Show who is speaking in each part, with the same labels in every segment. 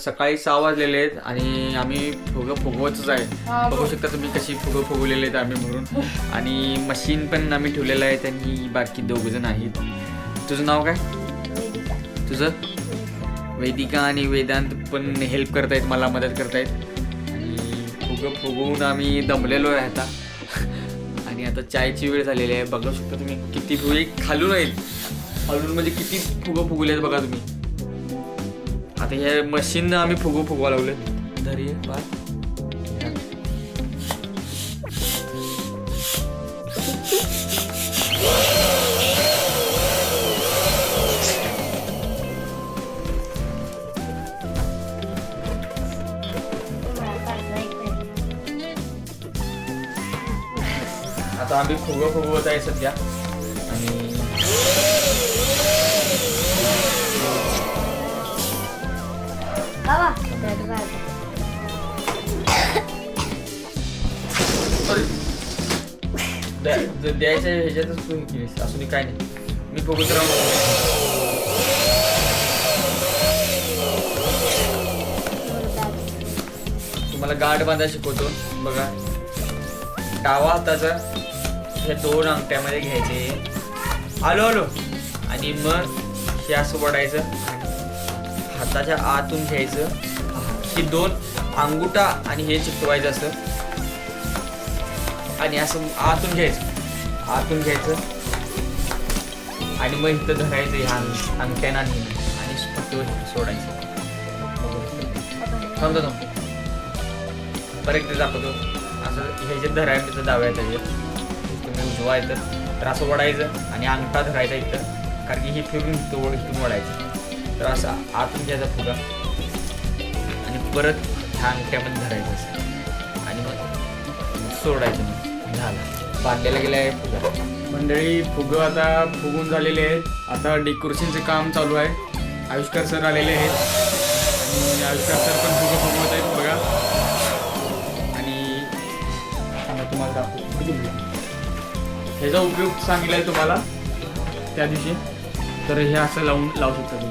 Speaker 1: सकाळी 6 वाजलेले आहेत आणि आम्ही फुगं फुगवतच आहे. बघू शकता तुम्ही कशी फुगं फुगवलेले आहेत आम्ही भरून. आणि मशीन पण आम्ही ठेवलेलं आहे. त्यांनी बाकी 2 जण आहेत. तुझं नाव काय? तुझं? वेदिका आणि वेदांत पण हेल्प करतायत, मला मदत करतायत. आणि फुगं फुगवून आम्ही दमलेलो आहे आता. आणि आता चायची वेळ झालेली आहे. बघू शकता तुम्ही किती फुगे खालून आहेत. खालून म्हणजे किती फुगं फुगवले आहेत बघा तुम्ही. आता हे मशीन आम्ही फुगवा लावले. धरी बाय. आता आम्ही फुगवत आहे सध्या. आणि द्यायच्या ह्याच्यातच तू केलीस असून काय नाही. मी फुगत राहू. तुम्हाला गाठ बांधायला शिकवतो बघा. डावा हाताचा हे 2 अंगठ्यामध्ये घ्यायचे. आलो आणि मग हे असं वडायचं. हाताच्या आतून घ्यायचं. ही 2 अंगुठा आणि हे चिकटवायचं असं. आणि असं आतून घ्यायचं आणि मग इथं धरायचं ह्या अंगठ्यानं आणि सोडायचं. थांबतो परत एकदा दाखवतो. असं ह्याच्यात धरायचं डाव्या त्याच्यात तुम्ही उजवा येतं तर असं वडायचं आणि अंगठा धरायचा इथं, कारण की हे फिरून इथून वडायचं. तर असं आतून घ्यायचा फुगा आणि परत ह्या अंगठ्यामध्ये धरायचं असं आणि मग सोडायचं. झालं, बांधलेला गेला आहे फुगा. मंडळी फुगं आता फुगून झालेले आहेत. आता डेकोरेशनचं काम चालू आहे. आयुष्कार सर आलेले आहेत आणि आयुष्कार सर पण फुगं फुगवत आहेत बघा. आणि तुम्हाला दाखवतो ह्याचा उपयोग सांगितला आहे तुम्हाला त्या दिवशी. तर हे असं लावू शकता तुम्ही.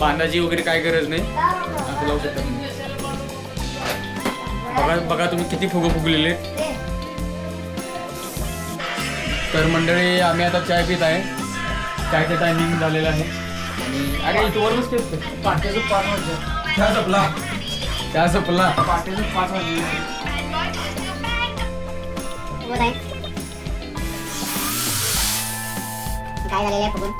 Speaker 1: बांधाची वगैरे काय गरज नाही, असं लावू शकता तुम्ही. बघा तुम्ही किती फुगं फुगलेले. तर मंडळी आम्ही आता चाय पित आहे. चायचं टायमिंग झालेलं आहे. आणि अरे इथवरच पाट्याचं 5 वाजता त्या सपला पाट्याचं 5 वाजले.
Speaker 2: काय झालेलं आहे फुगून?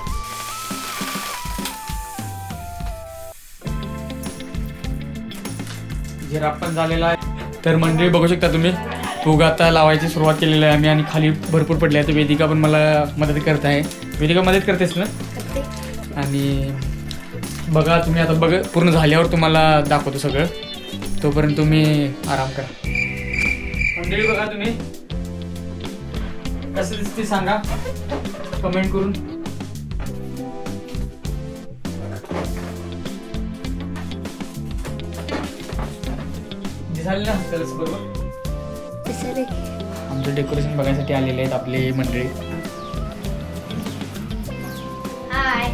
Speaker 1: जिराफ पण झालेला आहे. तर मंडळी बघू शकता तुम्ही फुगा आता लावायची सुरुवात केलेली आहे आम्ही. आणि खाली भरपूर पडले आहे. तर वेदिका पण मला मदत करत आहे. वेदिका मदत करतेस ना? आणि बघा तुम्ही आता पूर्ण झाल्यावर तुम्हाला दाखवतो सगळं. तोपर्यंत तुम्ही आराम करा. मंडळी बघा तुम्ही कसं दिसते सांगा कमेंट करून. दिसायला ना बरोबर. आमचं डेकोरेशन बघायसाठी आलेले आहेत आपले मंडळी.
Speaker 2: हाय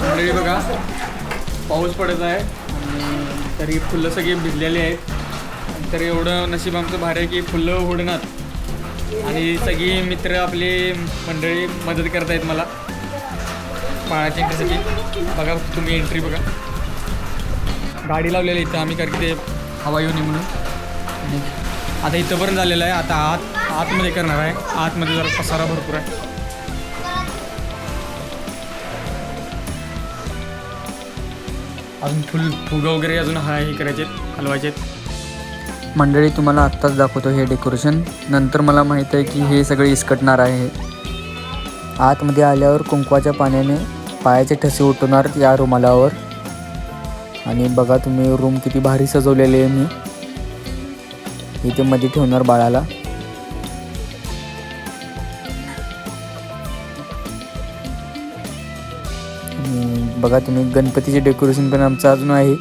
Speaker 1: मंडळी बघा पाऊस पडत आहे आणि तरी फुलं सगळी भिजलेली आहेत. तर एवढं नशीब आमचं भारी आहे की फुलं उडणार. आणि सगळी मित्र आपली मंडळी मदत करत आहेत मला पाण्याच्या एंट्रीसाठी. बघा तुम्ही एंट्री बघा. गाडी लावलेली इथं आम्ही, कारण की ते हवा येऊ नये म्हणून. आणि आता इथंपर्यंत झालेलं आहे. आता आतमध्ये करणार आहे. आतमध्ये जरा पसारा भरपूर आहे. अजून फुगं वगैरे अजून हे करायचे, हलवायचे.
Speaker 3: मंडळी तुम्हाला आत्ताच दाखवतो हे डेकोरेशन. नंतर मला माहीत आहे की हे सगळे इसकटणार आहे. आतमध्ये आल्यावर कुंकवाच्या पाण्याने पायाचे ठसे उठवणार या रुमालावर. आणि बघा तुम्ही रूम किती भारी सजवलेले आहे. मी इथे मध्ये ठेवणार बाळाला. आणि बघा तुम्ही गणपतीचे डेकोरेशन पण आमचं अजून आहे.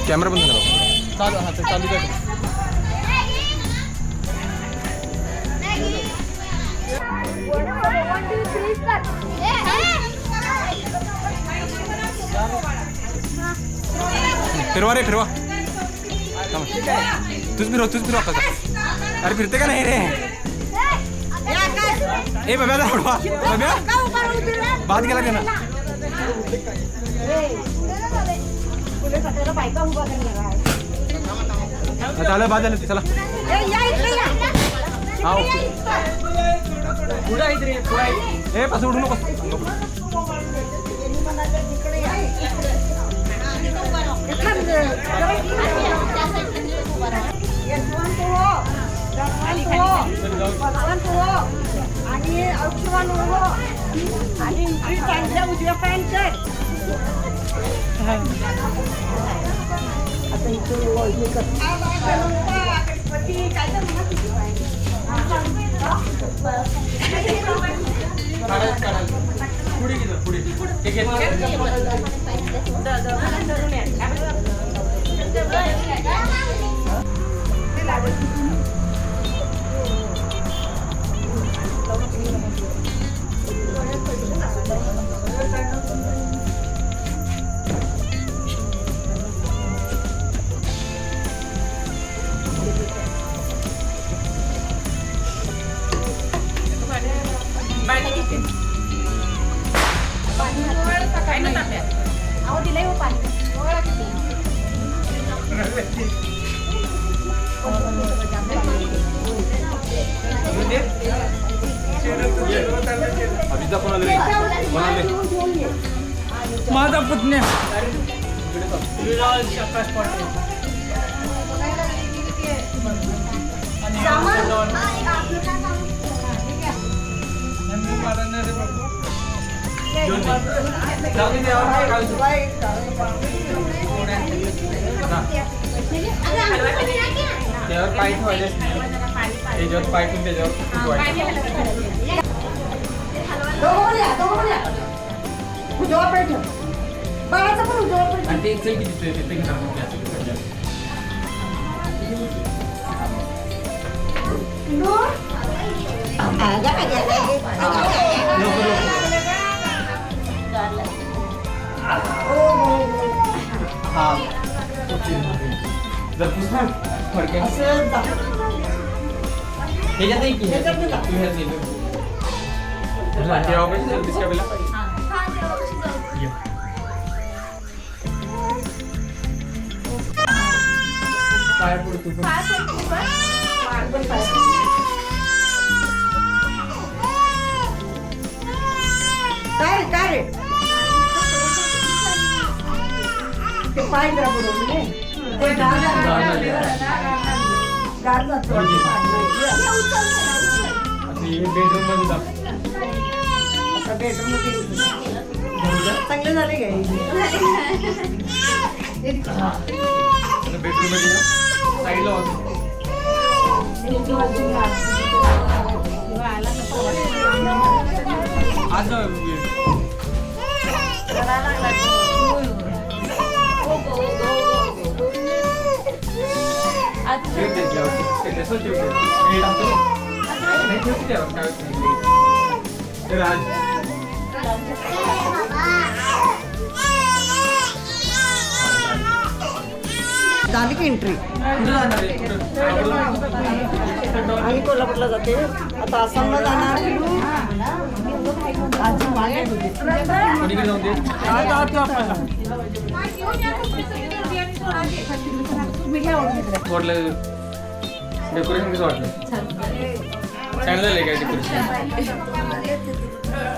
Speaker 4: कॅमेरा बंद झाला चालू फिरवा रे फिरवा तूच फिरवा आता. अरे फिरते का नाही रे ए बब्या उडवा बब्या बाद गेला ना झालं बाद झालं चला हा ए पास उडू नको
Speaker 5: आणि औषधान आणि उजव्या पॅन्ट आता
Speaker 4: माझा पुतण्या
Speaker 1: त्यावर पाय ठेवायचं त्याच्यावर पाय ठेवून त्याच्यावर आणि ते चल किती ते जर पुन्हा फडक्या ह्याच्यातही की पाय पडतो
Speaker 5: काय ते पाय
Speaker 1: बेडरूम मध्ये जा
Speaker 5: चांगले झाले काय
Speaker 1: बेडरूम मध्ये साईडला आज
Speaker 5: झाली की एंट्री आम्ही कोल्हापूरला जाते आता आसामला जाणार आजी मागे
Speaker 1: कोणीकडे जाऊन दे. वाटलं डेकोरेशन कसं वाटलं चांगलं झालंय काय डेकोरेशन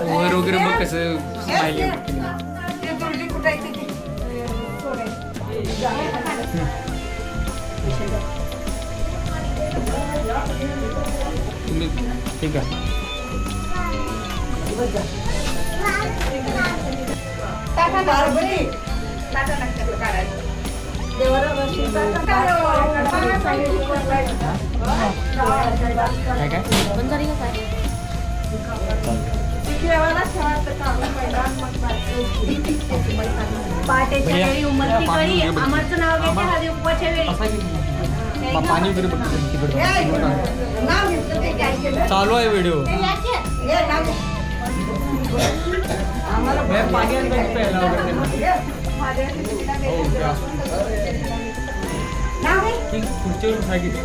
Speaker 1: वर वगैरे बघ कसं स्माइली तुम्ही ठीक आहे काय काय
Speaker 2: पाट्याच्या वेळी उमरती कळी अमरचं नाव घेते हळदी कुंकवाच्या वेळी
Speaker 1: पाणी वगैरे बघतो तिकडे चालू आहे व्हिडिओ पाणी प्यायला वगैरे खुर्चीवर सांगितलं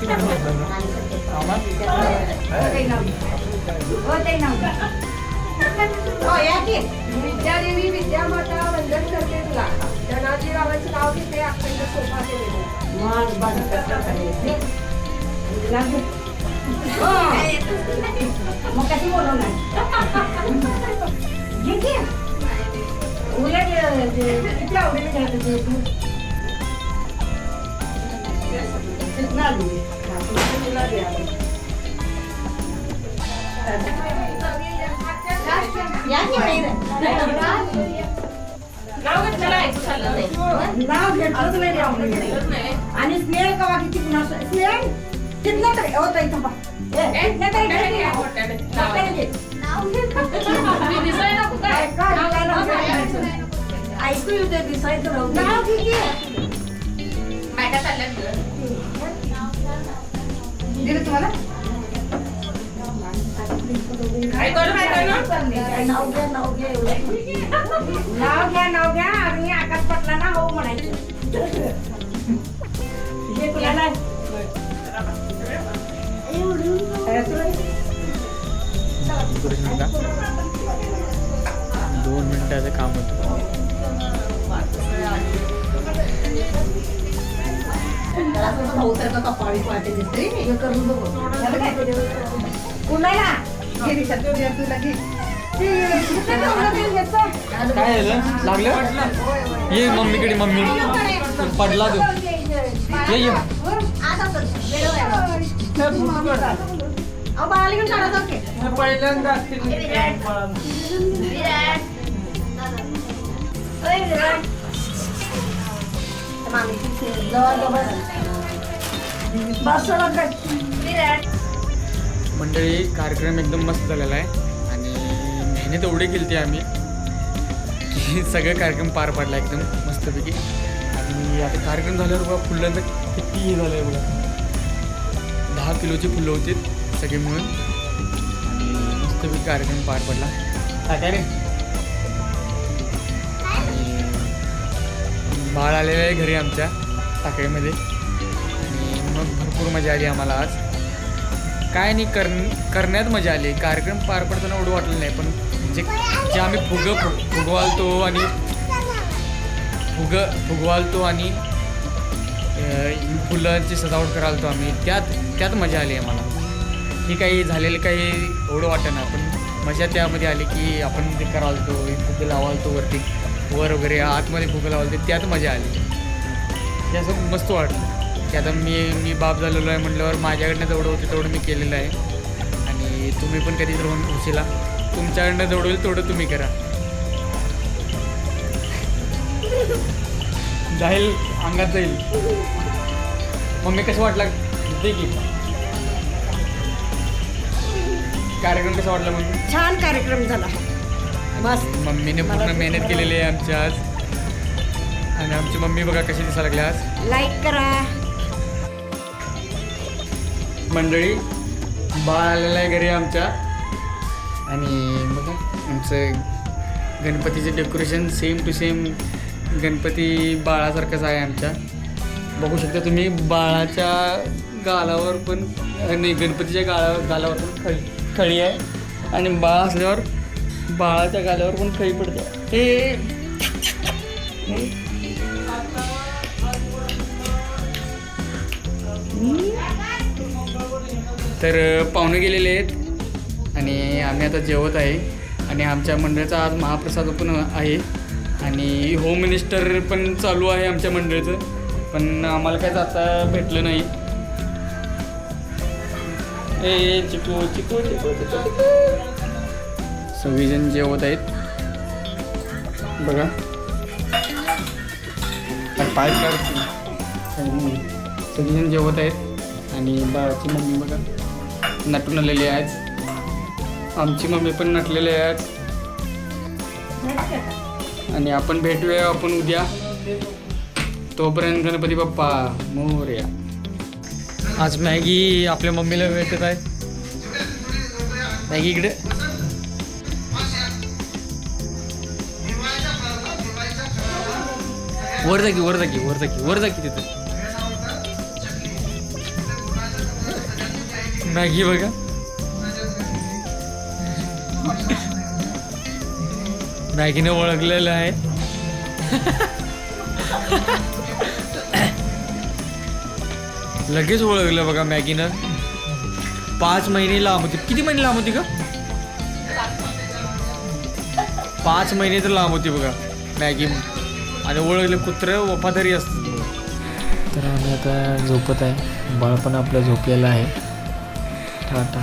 Speaker 5: विद्यादेवी विद्यामाता वंदन करते तुला धनाजी रावांचं नाव घेते अखंड सोपा मग कशी बोलवणार उलट किती आवडीने घ्यायचं तू नाव घेतलंच नाही आणि स्नेहल कवा किती पुन्हा स्नेहल कितलं तरी होत इथं बा ऐकू येते दिसायचं नाव किती दिलं तुम्हाला नाव घ्या आणि आकाश पटलांना हो म्हणायचं हे कुणाला
Speaker 1: 2 मिनिटाचं काम होतं
Speaker 5: कुणाला
Speaker 1: काय झालं लागलं ये मम्मीकडे मम्मी पडला तू ये मंडळी कार्यक्रम एकदम मस्त झालेला आहे आणि मेहनत एवढी केली आम्ही की सगळं कार्यक्रम पार पडला एकदम मस्तपैकी आणि आता कार्यक्रम झाल्यावर बघा फुलांचं किती हे झालं आहे बघा 10 किलोची फुलं होती सगळे मिळून आणि मस्तपैकी कार्यक्रम पार पडला काय रे आणि बाळ आलेलं आहे घरी आमच्या टाकळीमध्ये आणि मग भरपूर मजा आली आम्हाला आज काय नाही करण्यात मजा आली कार्यक्रम पार पडताना एवढं वाटलं नाही पण जे आम्ही फुगवालतो आणि फुलांची सजावट करालतो आम्ही त्यात मजा आली आम्हाला ही काही झालेलं काही एवढं वाटतं ना पण मजा त्यामध्ये आली की आपण ते करालतो फुगे लावालतो वर वगैरे आतमध्ये फुगे लावालतो त्यात मजा आली ते असं मस्त वाटलं की आता मी बाप झालेलो आहे म्हटल्यावर माझ्याकडनं जेवढं होतं तेवढं मी केलेलं आहे आणि तुम्ही पण कधी राहून खुशीला तुमच्याकडनं जेवढं होईल तेवढं तुम्ही करा जाईल अंगात जाईल मम्मी कसं वाटलं ते की कार्यक्रम कसा वाटला मग
Speaker 5: छान कार्यक्रम झाला मस्त
Speaker 1: मम्मीने पूर्ण मेहनत केलेली आहे आमच्या आज आणि आमची मम्मी बघा कशी दिसायला लागली आज
Speaker 5: लाईक करा
Speaker 1: मंडळी बाळ आलेलं आहे घरी आमच्या आणि बघा आमचं गणपतीचे decoration same to same Ganpati बाळासारखंच आहे आमच्या बघू शकता तुम्ही बाळाच्या गालावर पण नाही, गणपतीच्या गालावर पण खळी आहे आणि बाळ असल्यावर बाळाच्या गालावर पण खळी पडते. तर पाहुणे गेलेले आहेत आणि आम्ही आता जेवत आहे आणि आमच्या मंडळाचा आज महाप्रसाद पण आहे आणि होम मिनिस्टर पण चालू आहे आमच्या मंडळाचं, पण आम्हाला काय जाता भेटलं नाही. चिकू चिकू चिकू चिकू चिकू सगळेजण जेवत आहेत बघा. पाय काढ, सगळेजण जेवत आहेत आणि बाळाची मम्मी बघा नटून आलेली आहे. आमची मम्मी पण नटलेली आहे आणि आपण भेटूया आपण उद्या. तोपर्यंत गणपती बाप्पा मोरया. आज मॅगी आपल्या मम्मीला भेटत आहे. मॅगी इकडे वर जा की वर जा की वर जा की वर जा की तिथे मॅगी बघा. मॅगीने ओळखलेलं आहे. लगेच ओळखलं बघा मॅगीनं. 5 महिने लांब होती. किती महिने लांब होती का? 5 महिने तर लांब होती बघा मॅगी. आणि ओळखलं कुत्रं वफादारी असतं. तर आम्ही आता झोपत आहे. बाळ पण आपलं झोपलेलं आहे. टाटा.